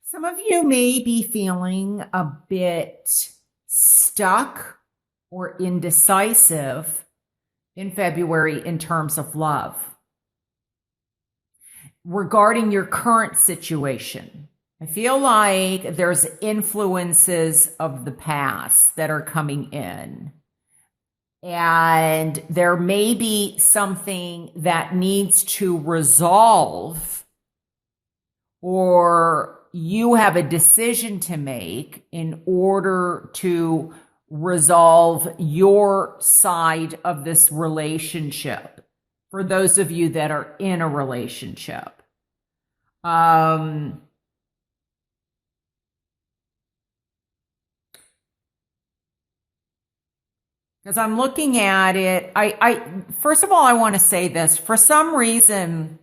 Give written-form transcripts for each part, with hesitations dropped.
Some of you may be feeling a bit stuck or indecisive in February in terms of love regarding your current situation. I feel like there's influences of the past that are coming in. And there may be something that needs to resolve, or you have a decision to make in order to resolve your side of this relationship for those of you that are in a relationship. Because I'm looking at it, I first of all, I want to say this. For some reason,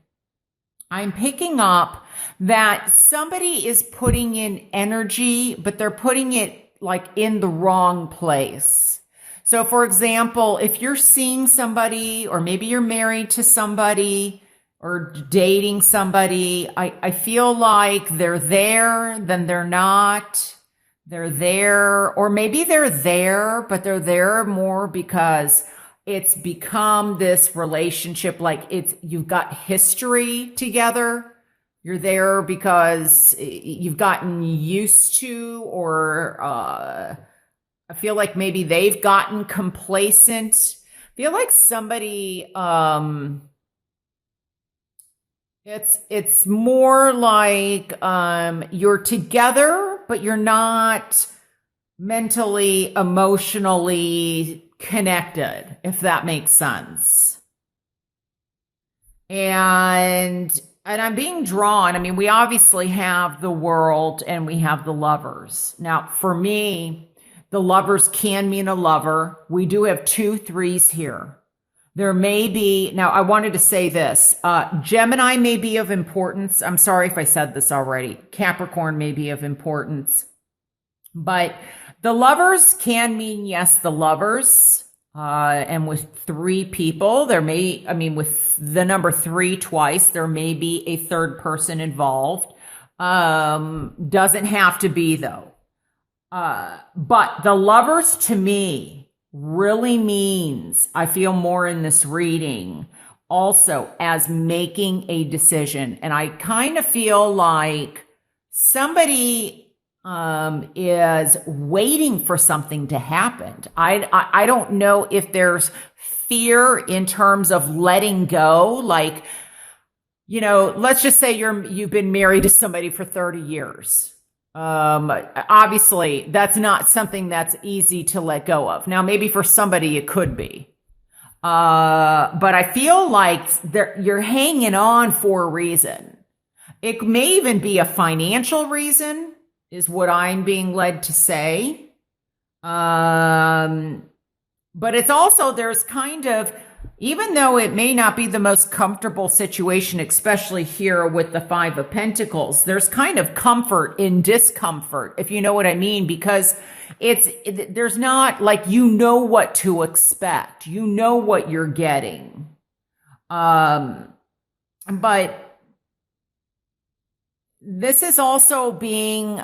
I'm picking up that somebody is putting in energy, but they're putting it like in the wrong place. So, for example, if you're seeing somebody, or maybe you're married to somebody or dating somebody, I feel like they're there, then they're not. They're there, or maybe they're there, but they're there more because it's become this relationship, like you've got history together. You're there because you've gotten used to, or I feel like maybe they've gotten complacent. I feel like somebody, it's more like you're together, but you're not mentally, emotionally connected, if that makes sense. And I'm being drawn. I mean, we obviously have the world and we have the lovers. Now, for me, the lovers can mean a lover. We do have 2 3s here. There may be, now I wanted to say this, Gemini may be of importance. I'm sorry if I said this already. Capricorn may be of importance. But the lovers can mean, yes, the lovers. And with 3 people, there may, I mean, with the number 3 twice, there may be a third person involved. Doesn't have to be, though. But the lovers, to me, really means, I feel more in this reading, also as making a decision. And I kind of feel like somebody is waiting for something to happen. I don't know if there's fear in terms of letting go. Like, let's just say you've been married to somebody for 30 years. Obviously that's not something that's easy to let go of. Now, maybe for somebody it could be. But I feel like you're hanging on for a reason. It may even be a financial reason, is what I'm being led to say. But it's also, there's kind of, even though it may not be the most comfortable situation, especially here with the 5 of Pentacles, there's kind of comfort in discomfort, if you know what I mean, because there's not like, what to expect, what you're getting. But this is also being,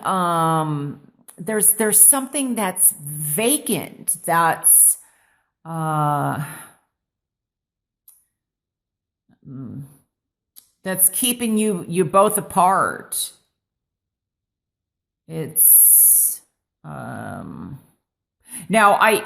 there's something that's vacant, that's keeping you both apart. It's now I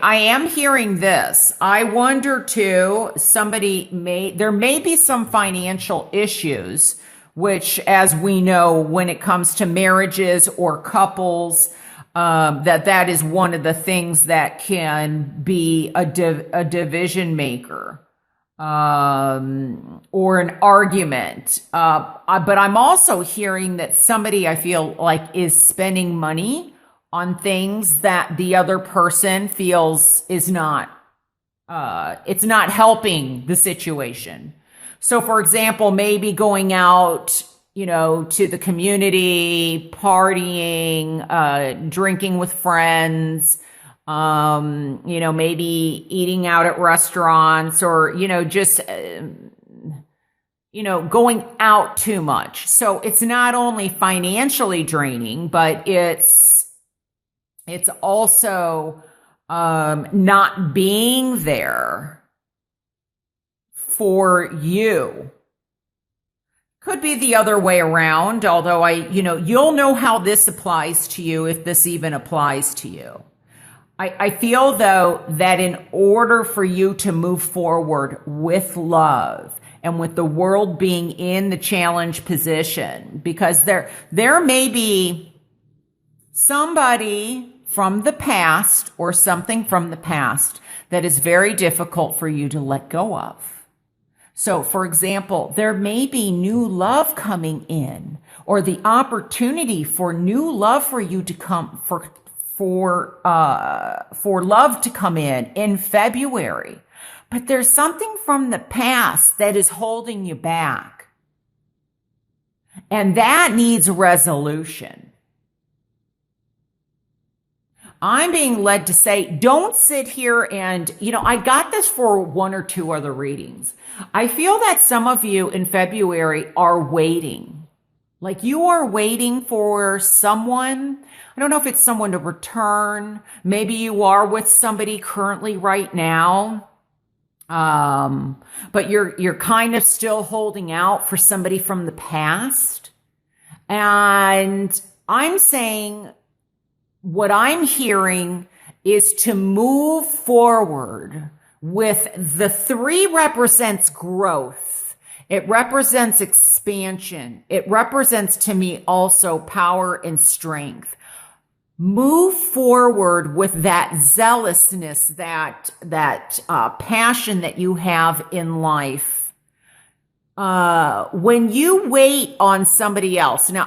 am hearing this. I wonder too, there may be some financial issues, which, as we know, when it comes to marriages or couples, that is one of the things that can be a division maker, or an argument. But I'm also hearing that somebody, I feel like, is spending money on things that the other person feels is not, it's not helping the situation. So, for example, maybe going out, to the community, partying, drinking with friends, maybe eating out at restaurants, or, just going out too much. So it's not only financially draining, but it's also not being there for you. Could be the other way around, although you'll know how this applies to you if this even applies to you. I feel though that in order for you to move forward with love and with the world being in the challenge position, because there may be somebody from the past or something from the past that is very difficult for you to let go of. So, for example, there may be new love coming in, or the opportunity for new love for you to come for love to come in February. But there's something from the past that is holding you back. And that needs resolution. I'm being led to say, don't sit here and, I got this for one or two other readings. I feel that some of you in February are waiting. Like you are waiting for someone. I don't know if it's someone to return. Maybe you are with somebody currently right now. But you're kind of still holding out for somebody from the past. And I'm saying, what I'm hearing is to move forward with the 3 represents growth. It represents expansion. It represents to me also power and strength. Move forward with that zealousness, that passion that you have in life. When you wait on somebody else, now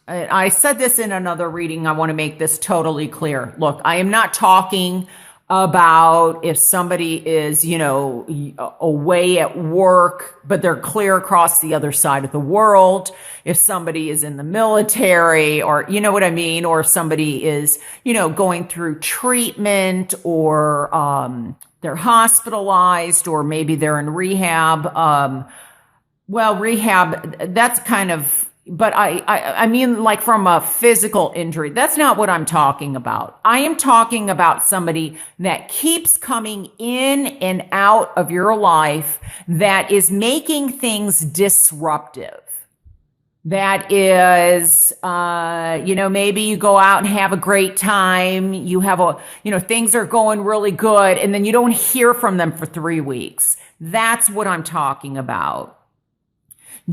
I said this in another reading. I want to make this totally clear. Look, I am not talking about if somebody is, away at work, but they're clear across the other side of the world. If somebody is in the military, or you know what I mean, or if somebody is, going through treatment, or they're hospitalized, or maybe they're in rehab. Rehab, that's kind of, but I mean, like from a physical injury. That's not what I'm talking about. I am talking about somebody that keeps coming in and out of your life, that is making things disruptive. That is, maybe you go out and have a great time. You have things are going really good, and then you don't hear from them for 3 weeks. That's what I'm talking about.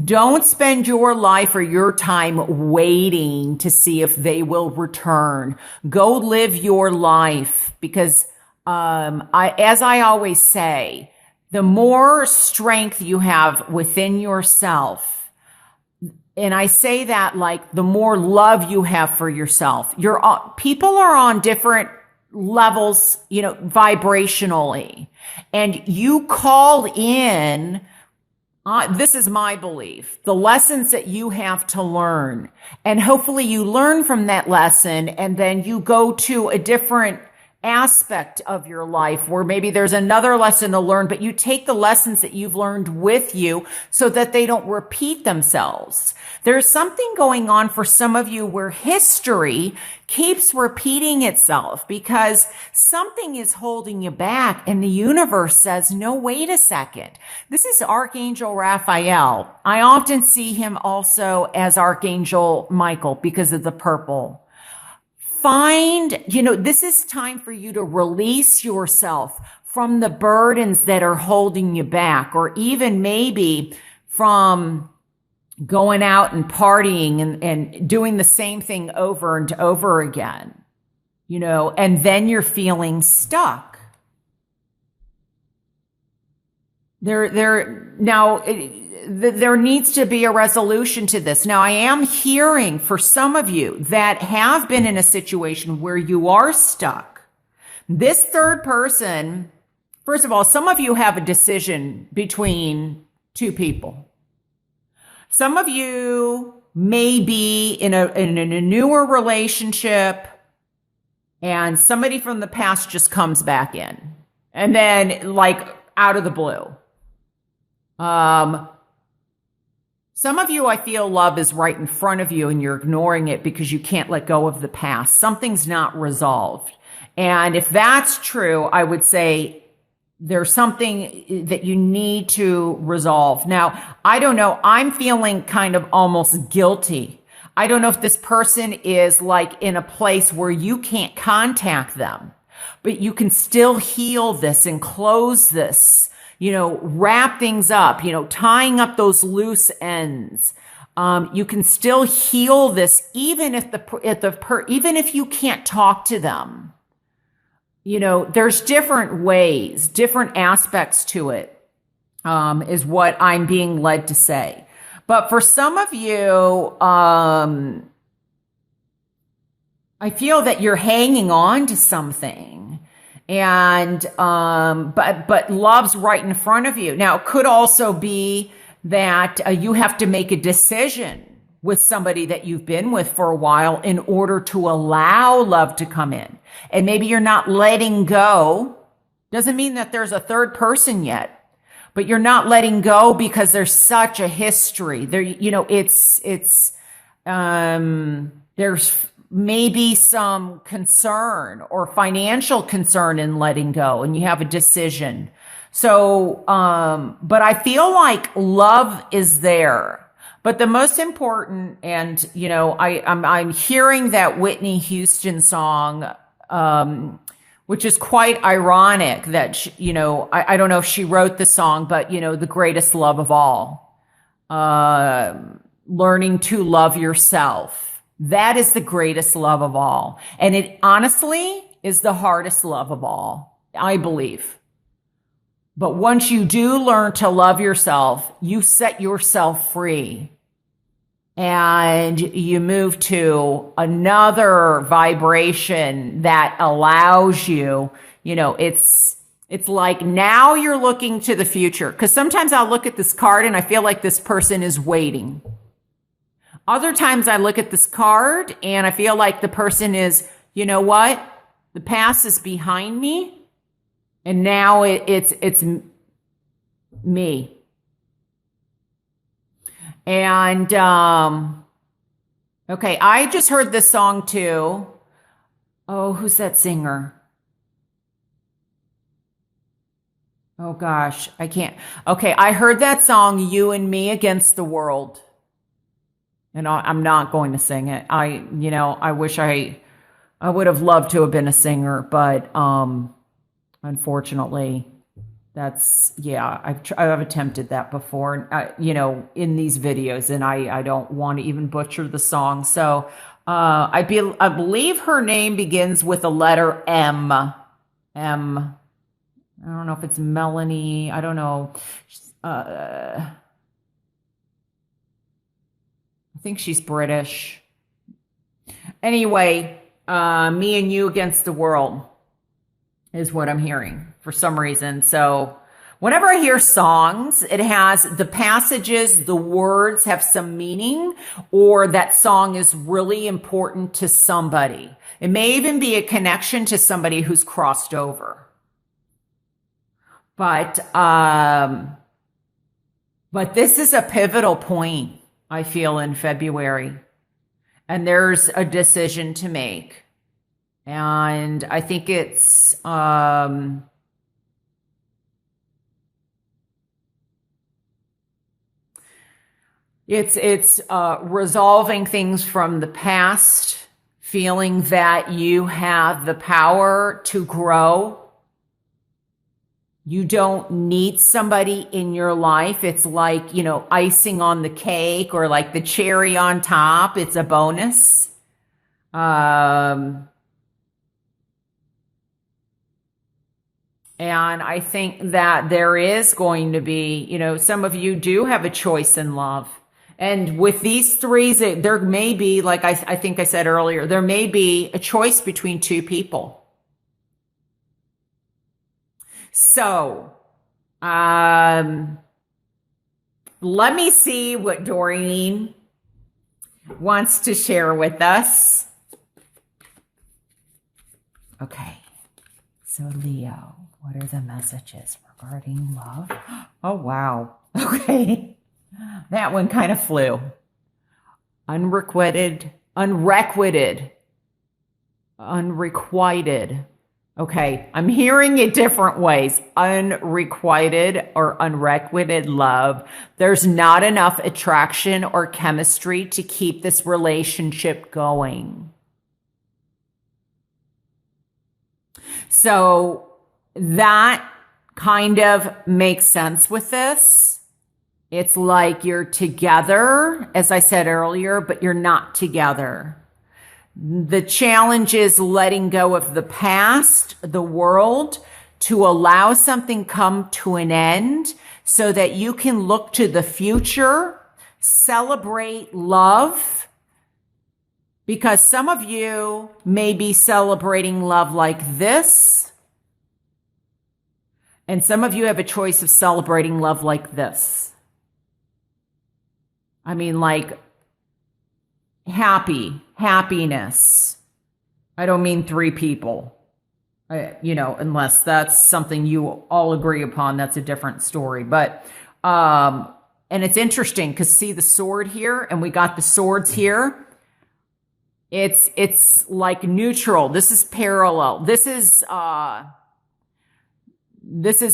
Don't spend your life or your time waiting to see if they will return. Go live your life, because as I always say, the more strength you have within yourself, and I say that like the more love you have for yourself, people are on different levels, vibrationally, and you call in. This is my belief, the lessons that you have to learn. And hopefully you learn from that lesson, and then you go to a different aspect of your life where maybe there's another lesson to learn, but you take the lessons that you've learned with you so that they don't repeat themselves. There's something going on for some of you where history keeps repeating itself because something is holding you back, and the universe says, no, wait a second. This is Archangel Raphael. I often see him also as Archangel Michael because of the purple. This is time for you to release yourself from the burdens that are holding you back, or even maybe from going out and partying and doing the same thing over and over again, and then you're feeling stuck. There needs to be a resolution to this. Now, I am hearing for some of you that have been in a situation where you are stuck. This third person, first of all, some of you have a decision between 2 people. Some of you may be in a newer relationship, and somebody from the past just comes back in, and then like out of the blue. Some of you, I feel love is right in front of you and you're ignoring it because you can't let go of the past. Something's not resolved. And if that's true, I would say there's something that you need to resolve. Now, I don't know. I'm feeling kind of almost guilty. I don't know if this person is like in a place where you can't contact them, but you can still heal this and close this, wrap things up, tying up those loose ends. You can still heal this even if even if you can't talk to them. There's different ways, different aspects to it, is what I'm being led to say. But for some of you, I feel that you're hanging on to something, and but love's right in front of you. Now, it could also be that you have to make a decision with somebody that you've been with for a while in order to allow love to come in. And maybe you're not letting go. Doesn't mean that there's a third person yet, but you're not letting go because there's such a history there. There's maybe some concern or financial concern in letting go, and you have a decision. So, but I feel like love is there. But the most important, and I'm hearing that Whitney Houston song, which is quite ironic that I don't know if she wrote the song, but the greatest love of all, learning to love yourself. That is the greatest love of all, and it honestly is the hardest love of all, I believe. But once you do learn to love yourself, you set yourself free and you move to another vibration that allows you, it's like now you're looking to the future. Because sometimes I'll look at this card and I feel like this person is waiting. Other times I look at this card and I feel like the person is, you know what? The past is behind me. And now it's me. And, okay, I just heard this song too. Oh, who's that singer? Oh gosh, I can't. Okay, I heard that song, You and Me Against the World. And I'm not going to sing it. I wish I would have loved to have been a singer, but, unfortunately, I've attempted that before, in these videos, and I don't want to even butcher the song. So, I believe her name begins with a letter M. M. I don't know if it's Melanie. I don't know. I think she's British. Anyway, Me and You Against the World is what I'm hearing for some reason. So whenever I hear songs, it has the passages, the words have some meaning, or that song is really important to somebody. It may even be a connection to somebody who's crossed over. But this is a pivotal point, I feel, in February. And there's a decision to make. And I think it's resolving things from the past, feeling that you have the power to grow. You don't need somebody in your life. It's like, icing on the cake or like the cherry on top. It's a bonus. And I think that there is going to be, some of you do have a choice in love. And with these threes, there may be, like I think I said earlier, there may be a choice between two people. So, let me see what Doreen wants to share with us. Okay. So, Leo, what are the messages regarding love? Oh, wow. Okay. That one kind of flew. Unrequited. Okay, I'm hearing it different ways. Unrequited or unrequited love. There's not enough attraction or chemistry to keep this relationship going. So that kind of makes sense with this. It's like you're together, as I said earlier, but you're not together. The challenge is letting go of the past, the world, to allow something come to an end so that you can look to the future, celebrate love, because some of you may be celebrating love like this, and some of you have a choice of celebrating love like this. I mean, like happiness. I don't mean three people, unless that's something you all agree upon. That's a different story. But, and it's interesting because see the sword here, and we got the swords here. It's like neutral. This is parallel. This is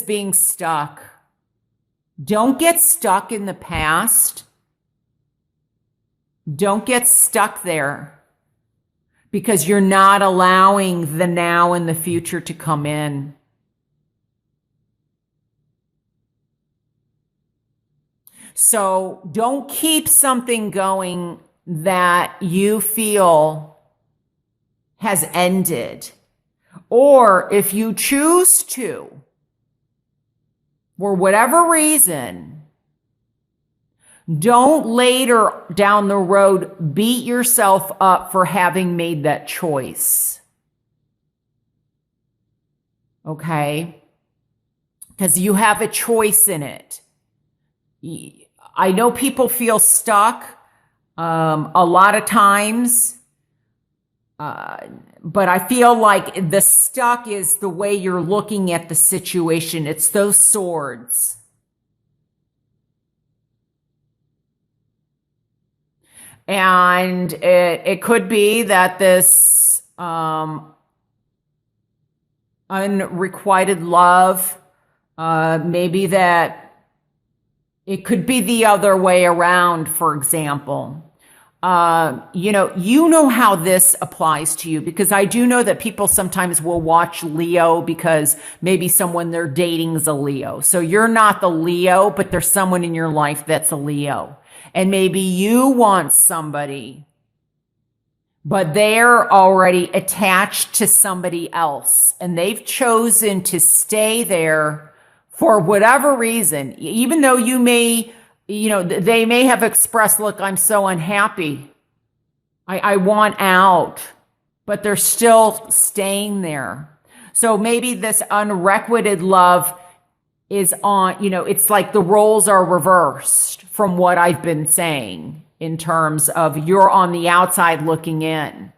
being stuck. Don't get stuck in the past. Don't get stuck there because you're not allowing the now and the future to come in. So don't keep something going that you feel has ended. Or if you choose to, for whatever reason, don't later down the road beat yourself up for having made that choice. Okay? Because you have a choice in it. I know people feel stuck a lot of times, but I feel like the stuck is the way you're looking at the situation. It's those swords. And it could be that this unrequited love, maybe that it could be the other way around, for example. You know how this applies to you, because I do know that people sometimes will watch Leo because maybe someone they're dating is a Leo. So you're not the Leo, but there's someone in your life that's a Leo. And maybe you want somebody, but they're already attached to somebody else and they've chosen to stay there for whatever reason, even though you may, they may have expressed, look, I'm so unhappy. I want out, but they're still staying there. So maybe this unrequited love is on, it's like the roles are reversed from what I've been saying in terms of you're on the outside looking in.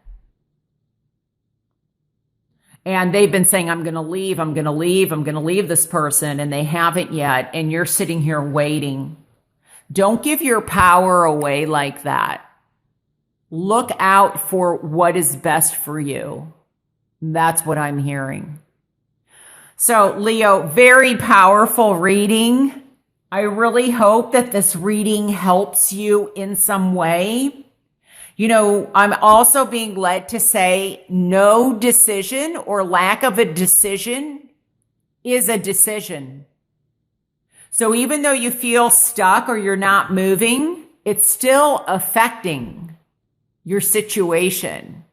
And they've been saying, I'm going to leave this person, and they haven't yet. And you're sitting here waiting. Don't give your power away like that. Look out for what is best for you. That's what I'm hearing. So, Leo, very powerful reading. I really hope that this reading helps you in some way. I'm also being led to say no decision or lack of a decision is a decision. So even though you feel stuck or you're not moving, it's still affecting your situation.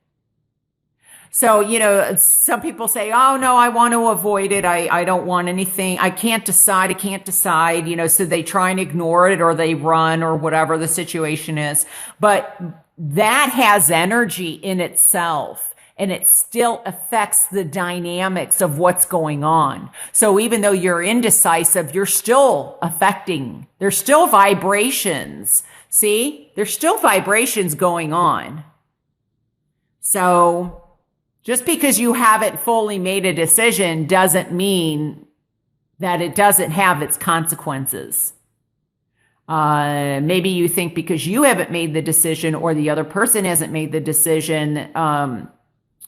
So, some people say, oh, no, I want to avoid it. I don't want anything. I can't decide. So they try and ignore it or they run or whatever the situation is. But that has energy in itself and it still affects the dynamics of what's going on. So even though you're indecisive, you're still affecting. There's still vibrations. See, there's still vibrations going on. So just because you haven't fully made a decision doesn't mean that it doesn't have its consequences. Maybe you think because you haven't made the decision or the other person hasn't made the decision,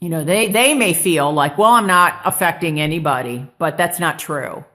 they may feel like, well, I'm not affecting anybody, but that's not true.